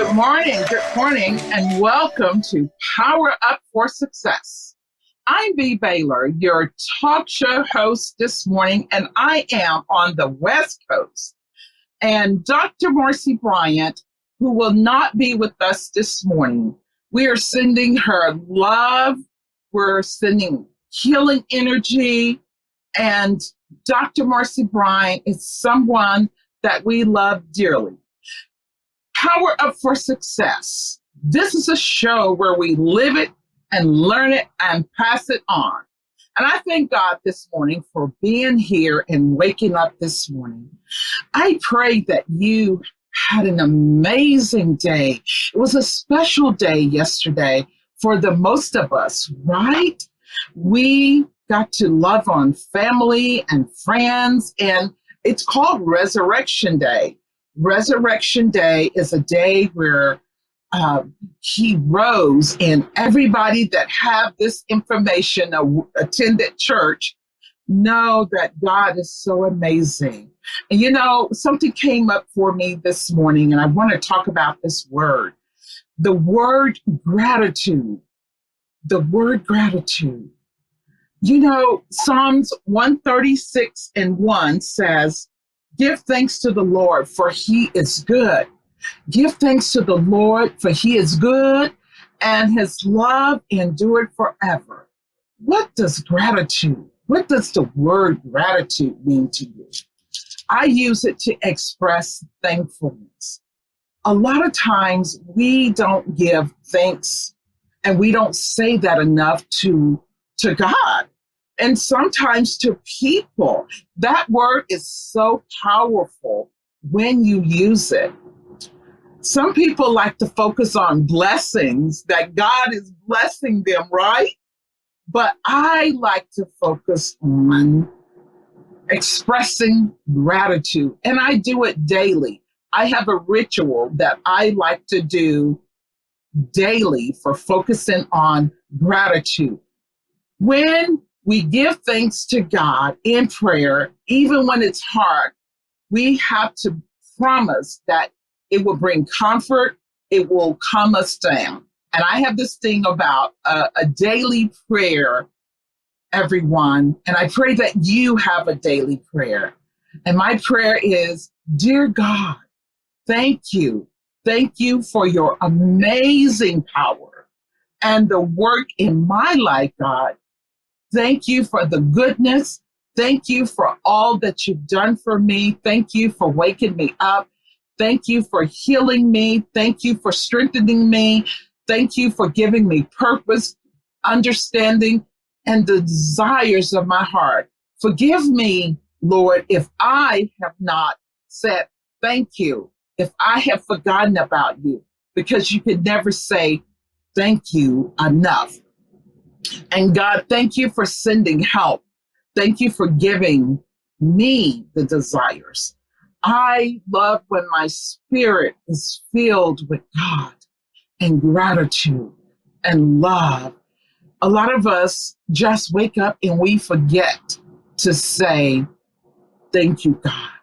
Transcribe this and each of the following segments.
Good morning, and welcome to Power Up for Success. I'm Baylor, your talk show host this morning, and I am on the West Coast. And Dr. Marcy Bryant, who will not be with us this morning, we are sending her love, we're sending healing energy, and Dr. Marcy Bryant is someone that we love dearly. Power Up for Success. This is a show where we live it and learn it and pass it on. And I thank God this morning for being here and waking up this morning. I pray that you had an amazing day. It was a special day yesterday for the most of us, right? We got to love on family and friends, and it's called Resurrection Day. Resurrection Day is a day where he rose, and everybody that have this information, attended church, know that God is so amazing. And you know, something came up for me this morning, and I want to talk about this word, the word gratitude. The word gratitude. You know, Psalms 136:1 says, "Give thanks to the Lord, for he is good. Give thanks to the Lord, for he is good, and his love endured forever." What does the word gratitude mean to you? I use it to express thankfulness. A lot of times we don't give thanks, and we don't say that enough to God. And sometimes to people. That word is so powerful when you use it. Some people like to focus on blessings, that God is blessing them, right? But I like to focus on expressing gratitude, and I do it daily. I have a ritual that I like to do daily for focusing on gratitude. When we give thanks to God in prayer, even when it's hard, we have to promise that it will bring comfort, it will calm us down. And I have this thing about a daily prayer, everyone, and I pray that you have a daily prayer. And my prayer is, "Dear God, thank you. Thank you for your amazing power and the work in my life, God. Thank you for the goodness. Thank you for all that you've done for me. Thank you for waking me up. Thank you for healing me. Thank you for strengthening me. Thank you for giving me purpose, understanding, and the desires of my heart. Forgive me, Lord, if I have not said thank you, if I have forgotten about you, because you could never say thank you enough. And God, thank you for sending help. Thank you for giving me the desires. I love when my spirit is filled with God and gratitude and love. A lot of us just wake up and we forget to say, thank you, God,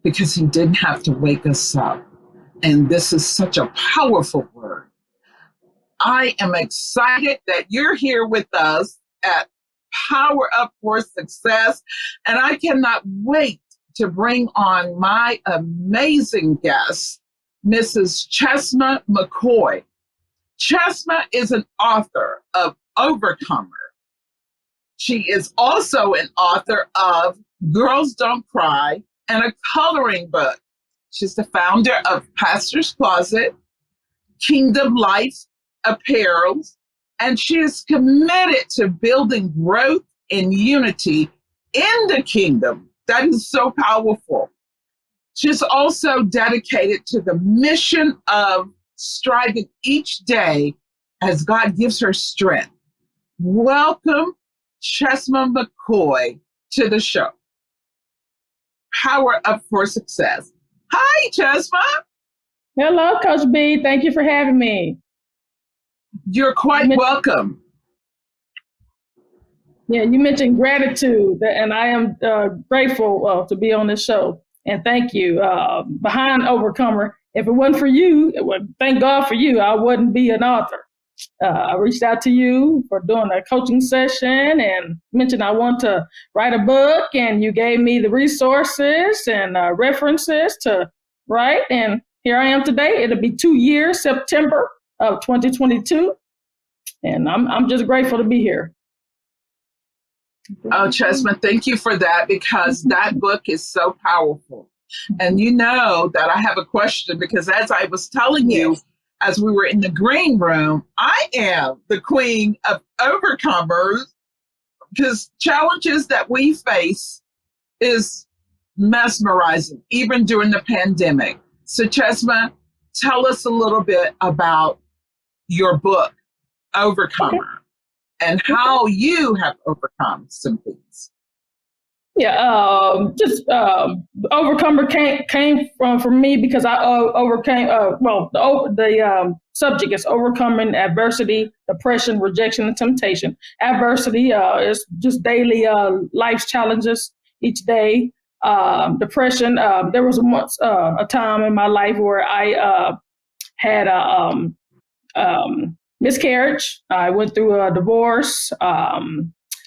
because he didn't have to wake us up. And this is such a powerful word. I am excited that you're here with us at Power Up for Success, and I cannot wait to bring on my amazing guest, Mrs. Chesma McCoy. Chesma is an author of Overcomer. She is also an author of Girls Don't Cry and a coloring book. She's the founder of Pastor's Closet, Kingdom Life Apparels, and she is committed to building growth and unity in the kingdom. That is so powerful. She's also dedicated to the mission of striving each day as God gives her strength. Welcome, Chesma McCoy, to the show. Power Up for Success. Hi, Chesma. Hello, Coach B. Thank you for having me. You're quite welcome. Yeah, you mentioned gratitude, and I am grateful to be on this show. And thank you. Behind Overcomer if it wasn't for you, thank God for you, I wouldn't be an author. I reached out to you for doing a coaching session and mentioned I want to write a book, and you gave me the resources and references to write. And here I am today. It'll be 2 years, September of 2022. And I'm just grateful to be here. Oh, Chessman, thank you for that, because that book is so powerful. And you know that I have a question, because as I was telling you, as we were in the green room, I am the queen of overcomers, because challenges that we face is mesmerizing, even during the pandemic. So, Chessman, tell us a little bit about your book, Overcomer, and how you have overcome some things. Just overcomer came from me because I overcame. The subject is overcoming adversity, depression, rejection, and temptation. Adversity is just daily life's challenges each day. Depression. There was once a time in my life where I had a miscarriage. I went through a divorce.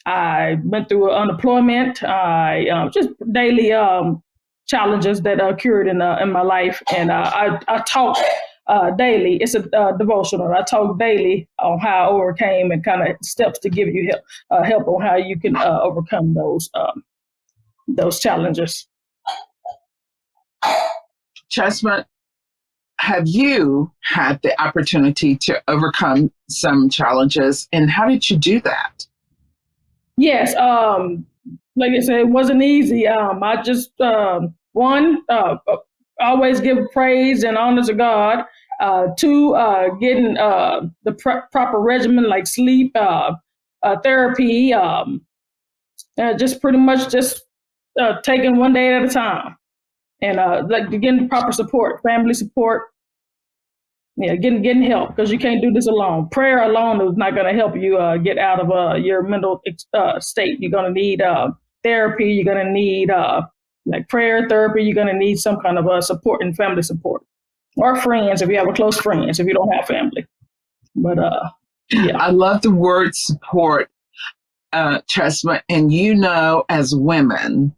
I went through unemployment. I just daily challenges that occurred in my life, and I talk daily. It's a devotional. I talk daily on how I overcame and kind of steps to give you help on how you can overcome those challenges. Chessman, have you had the opportunity to overcome some challenges, and how did you do that? Yes, like I said, it wasn't easy. I just always give praise and honor to God. Two, getting the proper regimen like sleep, therapy, just pretty much just taking one day at a time, and like getting proper support, family support. Yeah, getting help, because you can't do this alone. Prayer alone is not going to help you get out of your mental state. You're going to need therapy. You're going to need like prayer therapy. You're going to need some kind of support and family support, or friends if you have a close friends if you don't have family. But yeah, I love the word support, Chessman, and you know, as women,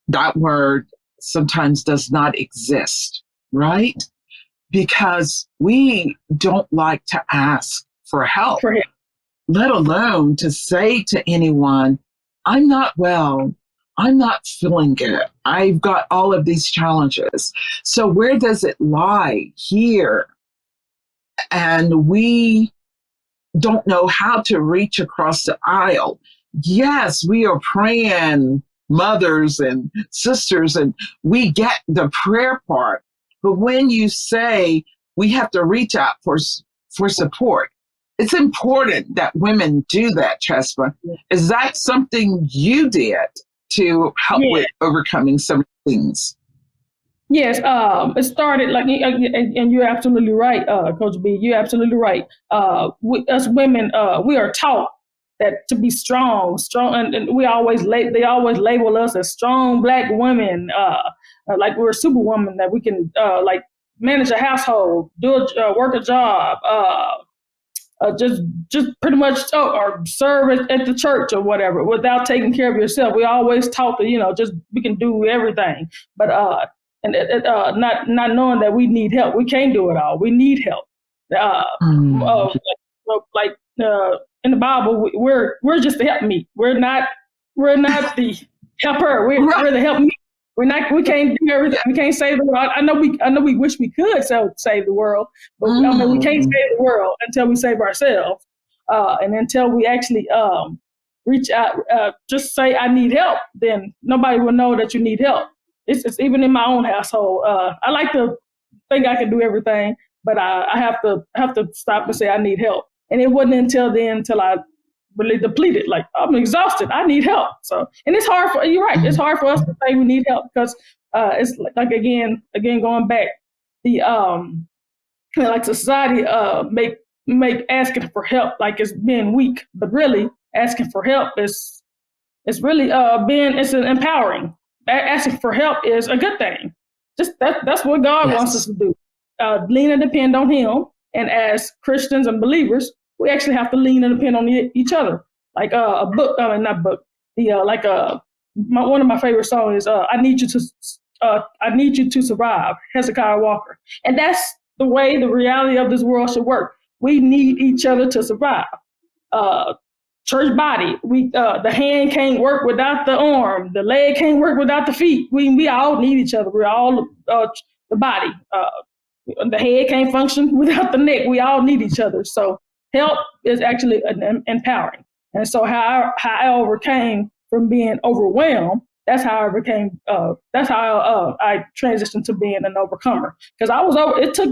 that word sometimes does not exist, right? Because we don't like to ask for help, let alone to say to anyone, I'm not well, I'm not feeling good, I've got all of these challenges. So where does it lie? Here. And we don't know how to reach across the aisle. Yes, we are praying mothers and sisters, and we get the prayer part. But when you say we have to reach out for support, it's important that women do that, Chespa. Is that something you did to help with overcoming some things? Yes, it started like, and you're absolutely right, Coach B. You're absolutely right. Us women, we are taught that to be strong, and they always label us as strong Black women, like we're a superwoman, that we can like manage a household, work a job, just pretty much or serve at the church or whatever without taking care of yourself. We always taught that just we can do everything, but not knowing that we need help. We can't do it all. We need help. In the Bible, we're just the help me. We're not the helper. We're the help me. We can't do everything. We can't save the world. I know we wish we could save the world, but we can't save the world until we save ourselves, and until we actually reach out. Just say I need help, then nobody will know that you need help. It's even in my own household. I like to think I can do everything, but I have to stop and say I need help. And it wasn't until I really depleted. Like, I'm exhausted. I need help. So, and it's hard you're right. It's hard for us to say we need help because it's like again going back, the like society make asking for help like it's being weak, but really asking for help is really it's empowering. Asking for help is a good thing. Just that's what God wants us to do. lean and depend on him. And as Christians and believers, we actually have to lean and depend on each other. Like a book, not book. One of my favorite songs is "I Need You to Survive," Hezekiah Walker, and that's the way the reality of this world should work. We need each other to survive. Church body, the hand can't work without the arm, the leg can't work without the feet. We all need each other. We're all the body. The head can't function without the neck. We all need each other. So help is actually empowering. And so how I overcame from being overwhelmed, that's how I overcame. That's how I transitioned to being an overcomer. Because it took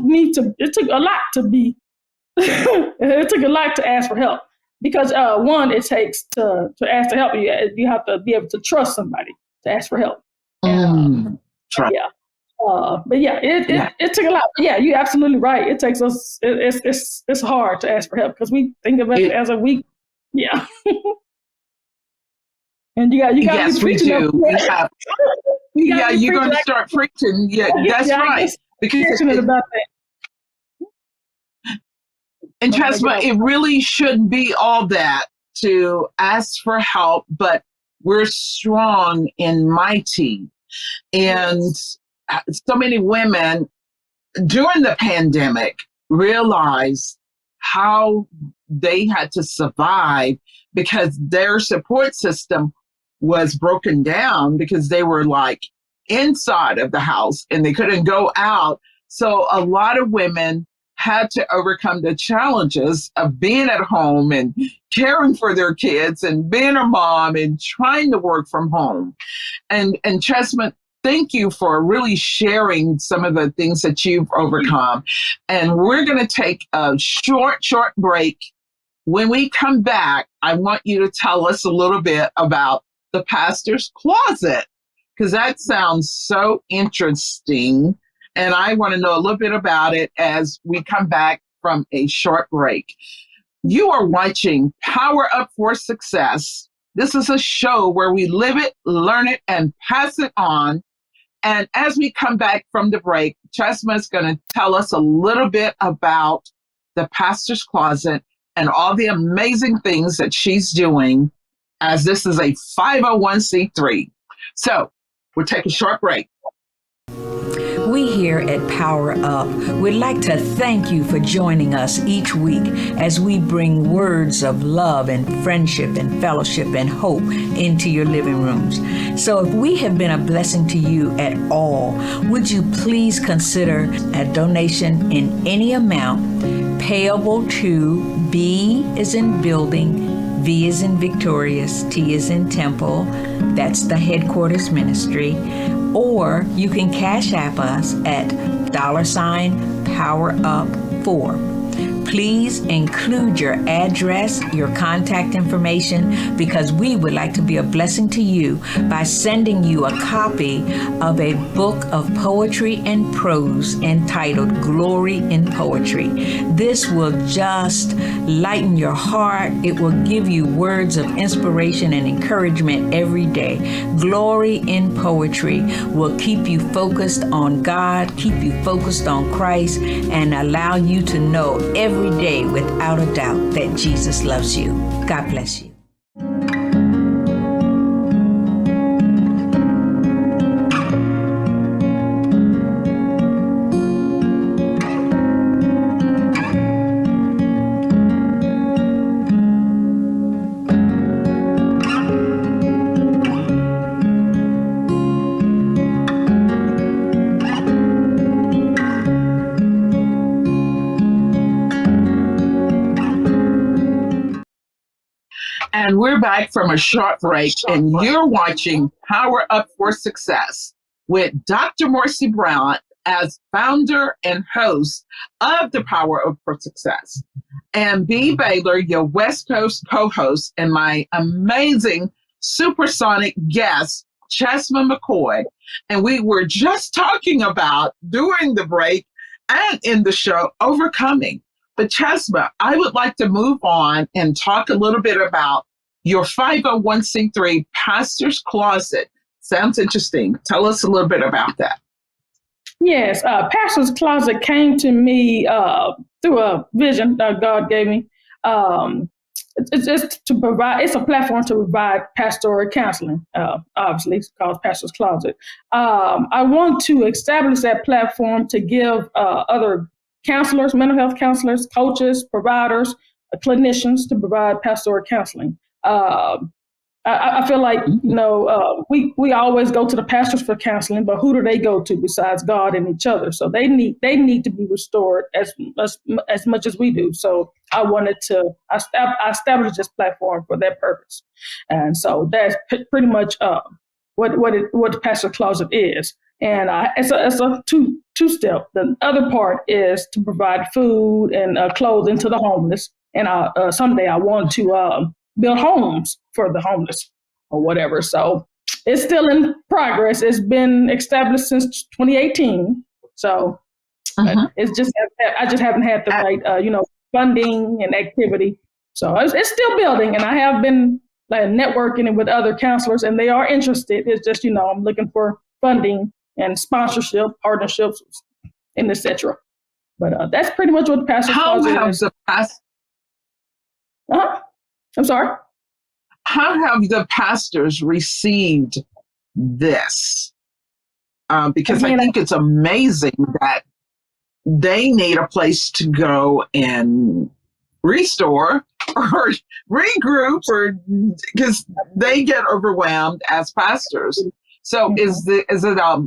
a lot to be. It took a lot to ask for help. Because one, it takes to ask for help. You have to be able to trust somebody to ask for help. Yeah. But yeah, it took a lot. But yeah, you're absolutely right. It takes us. It's hard to ask for help because we think of it as a weak. Yeah. And you got yes, to be preaching. You're going to start preaching. Yeah, that's right. Because about that. And trust me, it really shouldn't be all that to ask for help, but we're strong and mighty. And so many women during the pandemic realized how they had to survive because their support system was broken down because they were like inside of the house and they couldn't go out. So a lot of women had to overcome the challenges of being at home and caring for their kids and being a mom and trying to work from home. And Chessman, thank you for really sharing some of the things that you've overcome. And we're going to take a short break. When we come back, I want you to tell us a little bit about the pastor's closet, because that sounds so interesting. And I want to know a little bit about it as we come back from a short break. You are watching Power Up for Success. This is a show where we live it, learn it, and pass it on. And as we come back from the break, Chesma is going to tell us a little bit about the pastor's closet and all the amazing things that she's doing, as this is a 501c3. So we'll take a short break. We here at PowerUp would like to thank you for joining us each week as we bring words of love and friendship and fellowship and hope into your living rooms. So if we have been a blessing to you at all, would you please consider a donation in any amount payable to B as in building, V as in victorious, T as in temple, that's the headquarters ministry, or you can Cash App us at $PowerUp4. Please include your address, your contact information, because we would like to be a blessing to you by sending you a copy of a book of poetry and prose entitled Glory in Poetry. This will just lighten your heart. It will give you words of inspiration and encouragement every day. Glory in Poetry will keep you focused on God, keep you focused on Christ, and allow you to know every day without a doubt that Jesus loves you. God bless you. And we're back from a short break, and you're watching Power Up for Success with Dr. Marcy Brown as founder and host of the Power Up for Success. And B. Baylor, your West Coast co-host, and my amazing supersonic guest, Chesma McCoy. And we were just talking about, during the break and in the show, overcoming. But Chesma, I would like to move on and talk a little bit about your 501c3 Pastor's Closet. Sounds interesting. Tell us a little bit about that. Yes, Pastor's Closet came to me through a vision that God gave me. Um, it's just to provide. It's a platform to provide pastoral counseling. Obviously, it's called Pastor's Closet. I want to establish that platform to give other counselors, mental health counselors, coaches, providers, clinicians to provide pastoral counseling. I feel like we always go to the pastors for counseling, but who do they go to besides God and each other? So they need to be restored as much as we do. So I established this platform for that purpose, and so that's pretty much what the Pastor Closet is. And it's a two step. The other part is to provide food and clothing to the homeless. And someday I want to build homes for the homeless or whatever. So it's still in progress. It's been established since 2018. So it's just I just haven't had the right funding and activity. So it's still building, and I have been networking with other counselors, and they are interested. It's just I'm looking for funding and sponsorship, partnerships, and etc. But that's pretty much what the Pastor Closet is. I'm sorry? How have the pastors received this? Because I think it's amazing that they need a place to go and restore or regroup, or because they get overwhelmed as pastors. So is it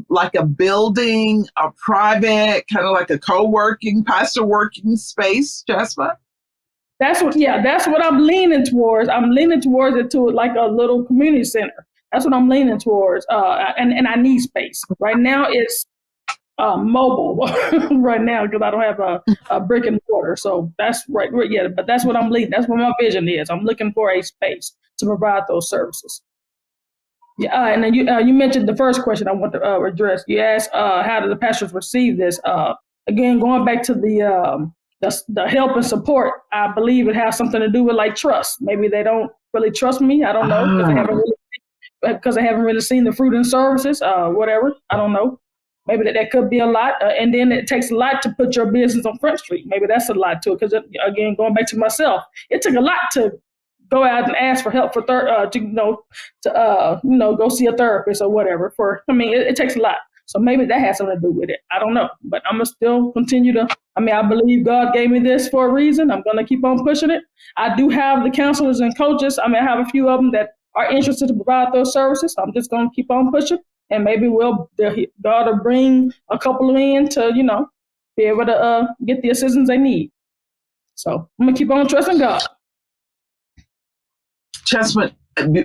like a building, a private, kind of like a co-working, pastor working space, Jasmine? That's what I'm leaning towards. I'm leaning towards it to like a little community center. That's what I'm leaning towards. And I need space. Right now it's mobile right now because I don't have a brick and mortar. So that's right. Yeah, but that's what I'm leaning. That's what my vision is. I'm looking for a space to provide those services. Yeah, and then you mentioned the first question I want to address. You asked how do the pastors receive this? Again, going back to the help and support, I believe it has something to do with like trust. Maybe they don't really trust me. I don't know because they haven't really seen the fruit and services. Whatever. I don't know. Maybe that could be a lot. And then it takes a lot to put your business on Front Street. Maybe that's a lot too. Because again, going back to myself, it took a lot to go out and ask for help for go see a therapist or whatever. It takes a lot. So maybe that has something to do with it. I don't know, but I'm gonna still continue to. I believe God gave me this for a reason. I'm gonna keep on pushing it. I do have the counselors and coaches. I have a few of them that are interested to provide those services. So I'm just gonna keep on pushing, and maybe God will bring a couple in to be able to get the assistance they need. So I'm gonna keep on trusting God. Jasmine,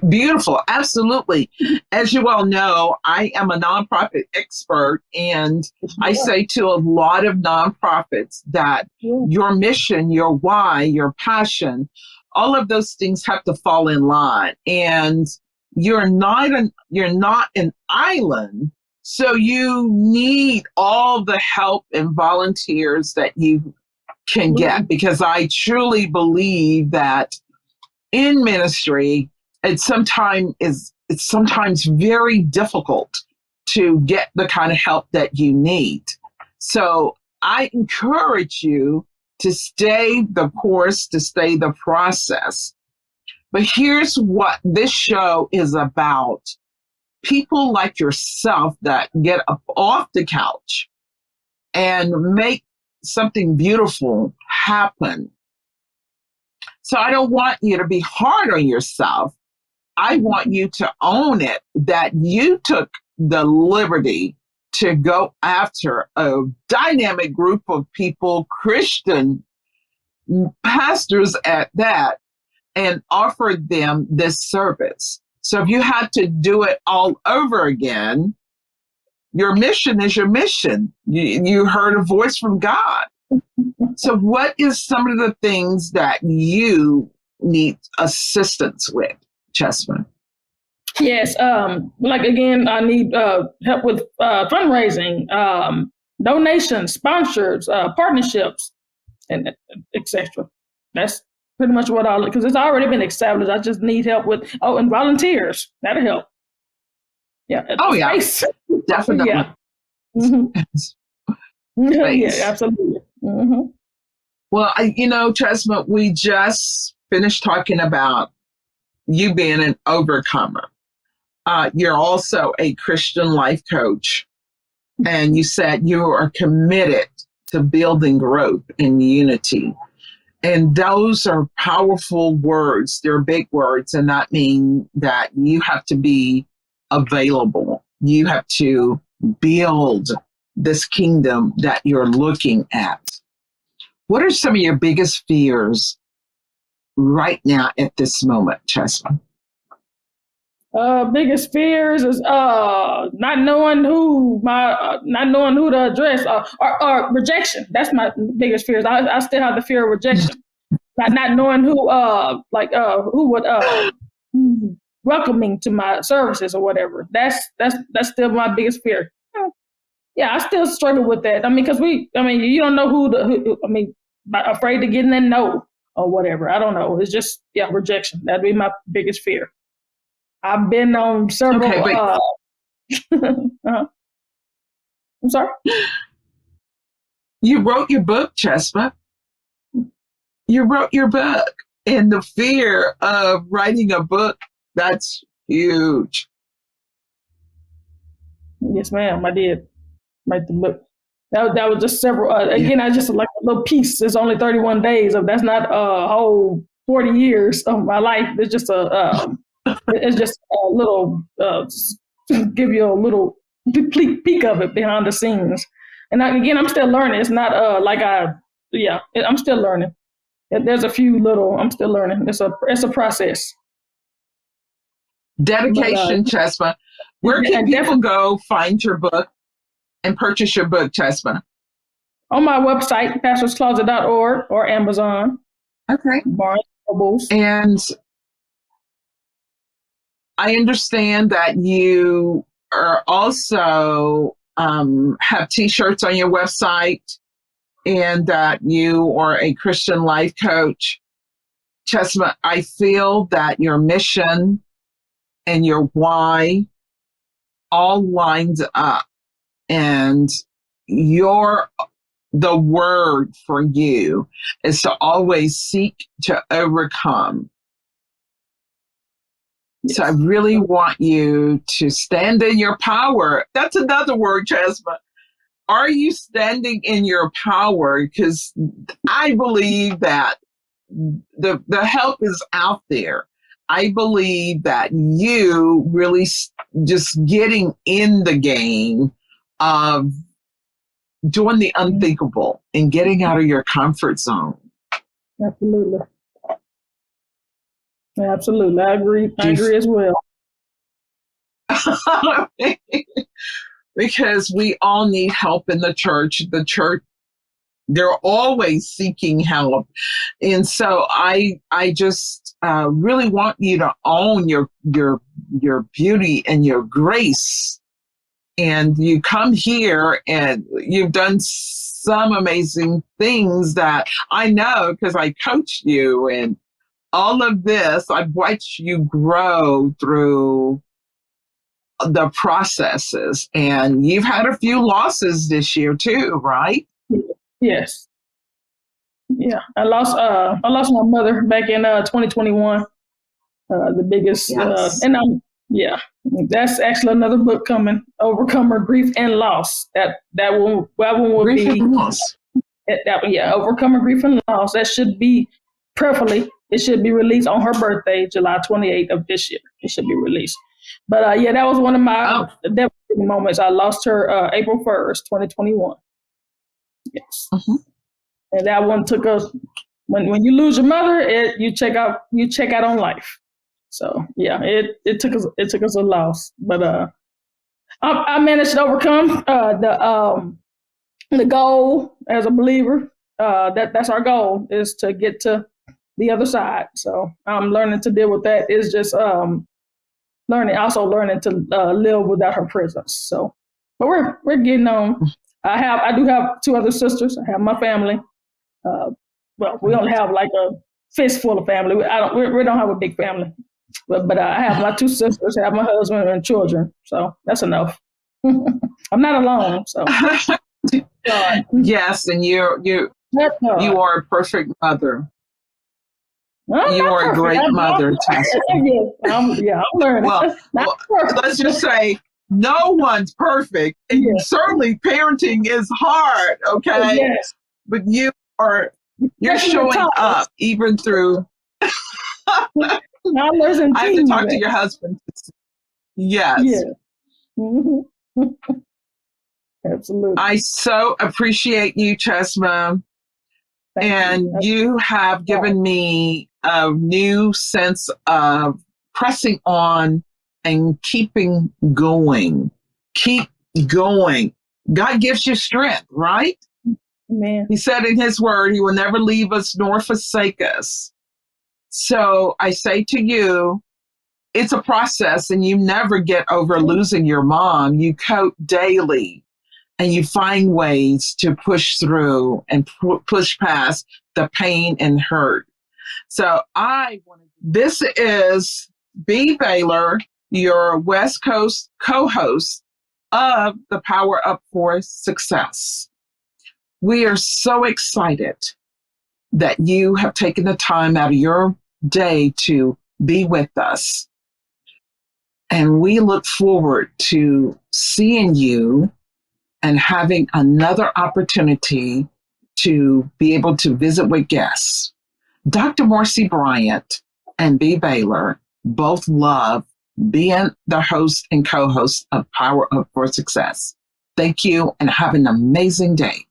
beautiful. Absolutely. As you all know, I am a nonprofit expert, and I say to a lot of nonprofits that your mission, your why, your passion, all of those things have to fall in line. And you're not an island, so you need all the help and volunteers that you can get, because I truly believe that in ministry, it's sometimes very difficult to get the kind of help that you need. So I encourage you to stay the course, to stay the process. But here's what this show is about. People like yourself that get up off the couch and make something beautiful happen. So I don't want you to be hard on yourself. I want you to own it, that you took the liberty to go after a dynamic group of people, Christian pastors at that, and offered them this service. So if you had to do it all over again, your mission is your mission. You heard a voice from God. So what is some of the things that you need assistance with, Jasmine? Yes. Again, I need help with fundraising, donations, sponsors, partnerships, and etc. That's pretty much what because it's already been established. I just need help with, and volunteers. That'll help. Yeah. Oh, yeah. Definitely. Yeah. Mm-hmm. Yeah, space. absolutely. Mm-hmm. Well, Chesma, we just finished talking about you being an overcomer. You're also a Christian life coach, and you said you are committed to building growth and unity. And those are powerful words. They're big words, and that means that you have to be available. You have to build this kingdom that you're looking at. What are some of your biggest fears right now at this moment, Chesma? Biggest fears is not knowing who to address or rejection. That's my biggest fears. I still have the fear of rejection. Not knowing who would welcome me to my services or whatever. That's still my biggest fear. Yeah, I still struggle with that. I mean, because you don't know afraid to get in that no or whatever. I don't know. It's just, rejection. That'd be my biggest fear. I've been on several. Okay, I'm sorry? You wrote your book, Chesma. You wrote your book, and the fear of writing a book, that's huge. Yes, ma'am, I did write the book. That was just several. Again, I just like a little piece. It's only 31 days of. That's not a whole 40 years of my life. It's just it's just a little. Give you a little peek of it behind the scenes. And again, I'm still learning. It's not I'm still learning. There's a few little. I'm still learning. It's a process. Dedication, Chesma. Where can people go find your book and purchase your book, Chesma? On my website, pastorscloset.org or Amazon. Okay. Barnes Nobles. And I understand that you are also have T-shirts on your website, and that you are a Christian life coach. Chesma, I feel that your mission and your why all lines up, and the word for you is to always seek to overcome. Yes. So I really want you to stand in your power. That's another word, Chesma. Are you standing in your power? Because I believe that the help is out there. I believe that you really just getting in the game of doing the unthinkable and getting out of your comfort zone. Absolutely. Absolutely. I agree. I agree as well. Because we all need help in the church. The church, they're always seeking help. And so I just really want you to own your beauty and your grace. And you come here and you've done some amazing things that I know because I coached you, and all of this, I've watched you grow through the processes, and you've had a few losses this year too, right? Yes. Yeah, I lost my mother back in 2021. The biggest, yes. That's actually another book coming, Overcomer Grief and Loss. That one will grief be and loss. Overcomer Grief and Loss. That should be preferably. It should be released on her birthday, July 28th of this year. It should be released. But that was one of my devastating moments. I lost her April 1st, 2021. Yes. Mm-hmm. And that one took us, when you lose your mother, you check out on life. So it took us a loss. But I managed to overcome the goal as a believer. That's our goal, is to get to the other side. So I'm learning to deal with that. It's just learning to live without her presence. So, but we're getting on. I do have two other sisters. I have my family. Well, we only have like a fistful of family. We don't have a big family, but I have my two sisters, I have my husband and children. So that's enough. I'm not alone. So God. Yes, and you That's God. are a perfect mother. I'm You not are a perfect. great mother, Tessa. I'm learning. Well, Not well, perfect. let's just say no one's perfect, and Yeah. certainly parenting is hard. Okay, Yes. but you're Especially with showing toddlers. up even through. Toddlers and I have to teens. talk to your husband. Yeah. Yes, hmm Absolutely. I so appreciate you, Chesma, Thank and you. you have given me a new sense of pressing on and keeping going. Keep going. God gives you strength, right? Man. He said in his word, he will never leave us nor forsake us. So I say to you, it's a process and you never get over losing your mom. You cope daily and you find ways to push through and push past the pain and hurt. So this is B. Baylor, your West Coast co-host of the Power Up for Success. We are so excited that you have taken the time out of your day to be with us. And we look forward to seeing you and having another opportunity to be able to visit with guests. Dr. Marcy Bryant and B. Baylor both love being the host and co-host of Power Up for Success. Thank you and have an amazing day.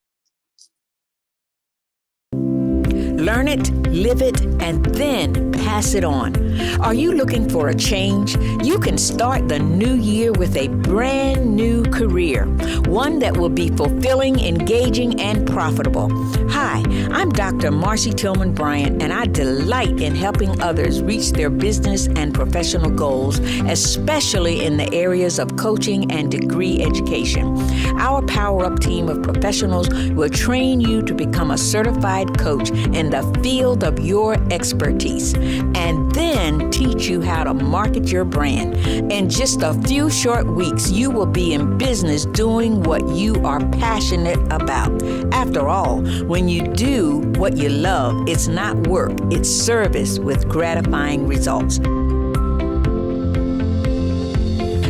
Learn it, live it, and then pass it on. Are you looking for a change? You can start the new year with a brand new career, one that will be fulfilling, engaging, and profitable. Hi, I'm Dr. Marcy Tillman Bryant, and I delight in helping others reach their business and professional goals, especially in the areas of coaching and degree education. Our Power Up team of professionals will train you to become a certified coach in the field of your expertise, and then teach you how to market your brand. In just a few short weeks, you will be in business doing what you are passionate about. After all, when you do what you love, it's not work, it's service with gratifying results.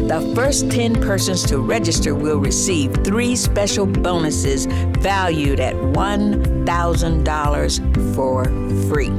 The first 10 persons to register will receive 3 special bonuses valued at $1,000 for free.